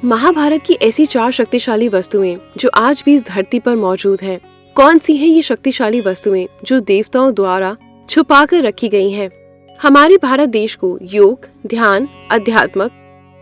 महाभारत की ऐसी 4 शक्तिशाली वस्तुएं जो आज भी इस धरती पर मौजूद हैं। कौन सी हैं ये शक्तिशाली वस्तुएं जो देवताओं द्वारा छुपा कर रखी गई हैं? हमारे भारत देश को योग, ध्यान, अध्यात्मक,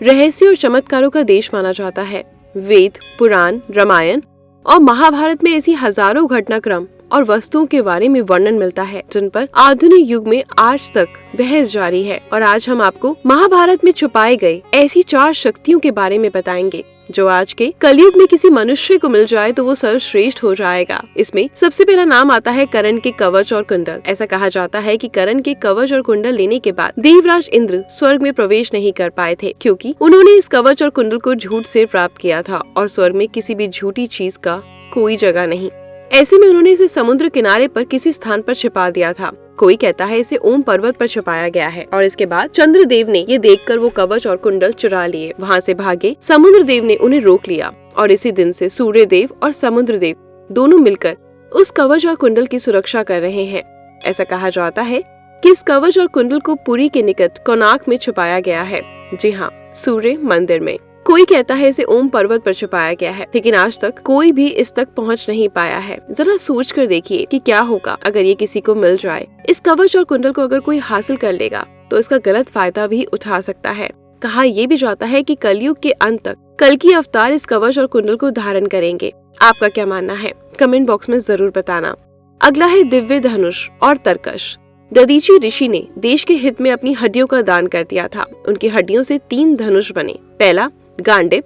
रहस्य और चमत्कारों का देश माना जाता है। वेद, पुराण, रामायण और महाभारत में ऐसी हजारों घटनाक्रम और वस्तुओं के बारे में वर्णन मिलता है जिन पर आधुनिक युग में आज तक बहस जारी है। और आज हम आपको महाभारत में छुपाए गए ऐसी 4 शक्तियों के बारे में बताएंगे जो आज के कलयुग में किसी मनुष्य को मिल जाए तो वो सर्वश्रेष्ठ हो जाएगा। इसमें सबसे पहला नाम आता है कर्ण के कवच और कुंडल। ऐसा कहा जाता है कि कर्ण के कवच और कुंडल लेने के बाद देवराज इंद्र स्वर्ग में प्रवेश नहीं कर पाए थे, क्योंकि उन्होंने इस कवच और कुंडल को झूठ से प्राप्त किया था और स्वर्ग में किसी भी झूठी चीज का कोई जगह नहीं। ऐसे में उन्होंने इसे समुद्र किनारे पर किसी स्थान पर छिपा दिया था। कोई कहता है इसे ओम पर्वत पर छुपाया गया है और इसके बाद चंद्रदेव ने ये देखकर वो कवच और कुंडल चुरा लिए। वहाँ से भागे समुद्रदेव ने उन्हें रोक लिया और इसी दिन से सूर्यदेव और समुद्रदेव दोनों मिलकर उस कवच और कुंडल की सुरक्षा कर रहे हैं। ऐसा कहा जाता है कि इस कवच और कुंडल को पुरी के निकट कोणार्क में छुपाया गया है। जी हाँ, सूर्य मंदिर में। कोई कहता है इसे ओम पर्वत पर छुपाया गया है, लेकिन आज तक कोई भी इस तक पहुंच नहीं पाया है। जरा सोच कर देखिए कि क्या होगा अगर ये किसी को मिल जाए। इस कवच और कुंडल को अगर कोई हासिल कर लेगा तो इसका गलत फायदा भी उठा सकता है। कहा यह भी जाता है कि कलयुग के अंत तक कल की अवतार इस कवच और कुंडल को धारण करेंगे। आपका क्या मानना है? कमेंट बॉक्स में जरूर बताना। अगला है दिव्य धनुष और तरकश। दधीची ऋषि ने देश के हित में अपनी हड्डियों का दान कर दिया था। उनकी हड्डियों से 3 धनुष बने। पहला गांडिव,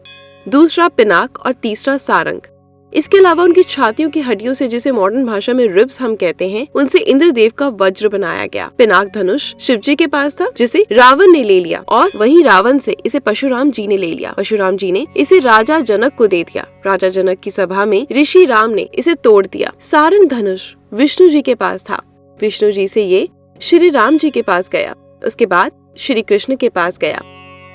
दूसरा पिनाक और तीसरा सारंग। इसके अलावा उनकी छातियों की हड्डियों से, जिसे मॉडर्न भाषा में रिब्स हम कहते हैं, उनसे इंद्रदेव का वज्र बनाया गया। पिनाक धनुष शिवजी के पास था जिसे रावण ने ले लिया और वहीं रावण से इसे परशुराम जी ने ले लिया। परशुराम जी ने इसे राजा जनक को दे दिया। राजा जनक की सभा में ऋषि राम ने इसे तोड़ दिया। सारंग धनुष विष्णु जी के पास था। विष्णु जी से ये श्री राम जी के पास गया। उसके बाद श्री कृष्ण के पास गया।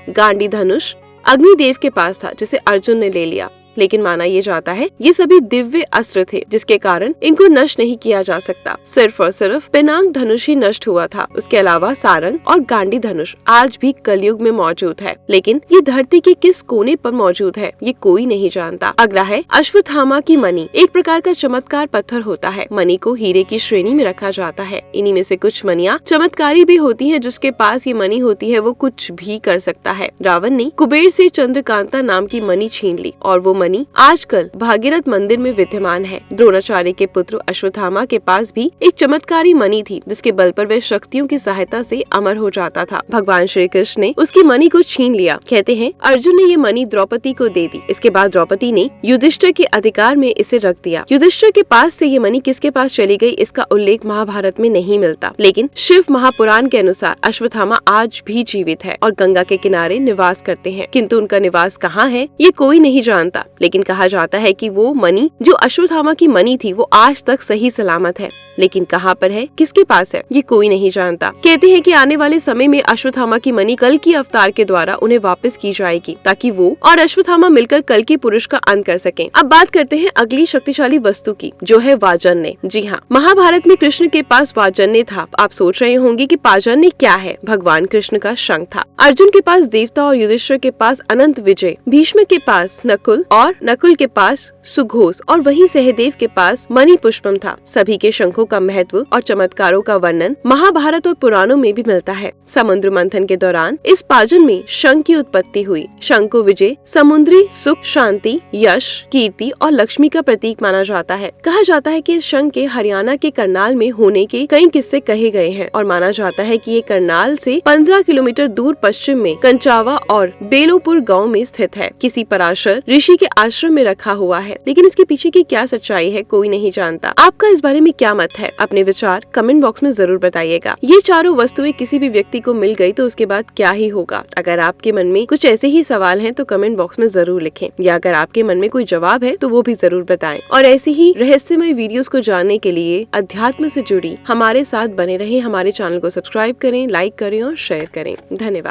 गांडी धनुष अग्निदेव के पास था जिसे अर्जुन ने ले लिया, लेकिन माना यह जाता है ये सभी दिव्य अस्त्र थे जिसके कारण इनको नष्ट नहीं किया जा सकता। सिर्फ और सिर्फ पिनाक धनुष ही नष्ट हुआ था। उसके अलावा सारंग और गांडी धनुष आज भी कलयुग में मौजूद है, लेकिन ये धरती के किस कोने पर मौजूद है ये कोई नहीं जानता। अगला है अश्वत्थामा की मणि। एक प्रकार का चमत्कार पत्थर होता है। मणि को हीरे की श्रेणी में रखा जाता है। इन्हीं में से कुछ मणियाँ चमत्कारी भी होती है। जिसके पास ये मणि होती है वो कुछ भी कर सकता है। रावण ने कुबेर से चंद्रकांता नाम की मणि छीन ली और वो मणि आजकल भागीरथ मंदिर में विद्यमान है। द्रोणाचार्य के पुत्र अश्वत्थामा के पास भी एक चमत्कारी मणि थी जिसके बल पर वह शक्तियों की सहायता से अमर हो जाता था। भगवान श्री कृष्ण ने उसकी मणि को छीन लिया। कहते हैं अर्जुन ने ये मणि द्रौपदी को दे दी। इसके बाद द्रौपदी ने युधिष्ठिर के अधिकार में इसे रख दिया। युधिष्ठिर के पास से ये मणि किसके पास चली गई इसका उल्लेख महाभारत में नहीं मिलता, लेकिन शिव महापुराण के अनुसार अश्वत्थामा आज भी जीवित है और गंगा के किनारे निवास करते हैं। किंतु उनका निवास कहाँ है ये कोई नहीं जानता, लेकिन कहा जाता है कि वो मणि जो अश्वत्थामा की मणि थी वो आज तक सही सलामत है। लेकिन कहाँ पर है, किसके पास है, ये कोई नहीं जानता। कहते हैं कि आने वाले समय में अश्वत्थामा की मणि कल की अवतार के द्वारा उन्हें वापस की जाएगी ताकि वो और अश्वत्थामा मिलकर कल की पुरुष का अंत कर सकें। अब बात करते हैं अगली शक्तिशाली वस्तु की, जो है वाजन्य। जी हाँ, महाभारत में कृष्ण के पास वाजन्य था। आप सोच रहे होंगे कि वाजन्य क्या है? भगवान कृष्ण का शंख था। अर्जुन के पास देवता और युधिष्ठिर के पास अनंत विजय, भीष्म के पास नकुल और नकुल के पास सुघोष और वहीं सहदेव के पास मणि पुष्पम था। सभी के शंखों का महत्व और चमत्कारों का वर्णन महाभारत और पुराणों में भी मिलता है। समुद्र मंथन के दौरान इस पाजन में शंख की उत्पत्ति हुई। शंख को विजय, समुद्री सुख, शांति, यश, कीर्ति और लक्ष्मी का प्रतीक माना जाता है। कहा जाता है कि इस शंख के हरियाणा के करनाल में होने के कई किस्से कहे गए हैं और माना जाता है कि ये करनाल से 15 किलोमीटर दूर पश्चिम में कंचावा और बेलोपुर गाँव में स्थित है। किसी पराशर ऋषि के आश्रम में रखा हुआ है, लेकिन इसके पीछे की क्या सच्चाई है कोई नहीं जानता। आपका इस बारे में क्या मत है? अपने विचार कमेंट बॉक्स में जरूर बताइएगा। ये चारों वस्तुएं किसी भी व्यक्ति को मिल गई तो उसके बाद क्या ही होगा? अगर आपके मन में कुछ ऐसे ही सवाल हैं तो कमेंट बॉक्स में जरूर लिखें, या अगर आपके मन में कोई जवाब है तो वो भी जरूर बताएं। और ऐसी ही रहस्यमय वीडियोस को जानने के लिए अध्यात्म से जुड़ी हमारे साथ बने रहे। हमारे चैनल को सब्सक्राइब करें, लाइक करें और शेयर करें। धन्यवाद।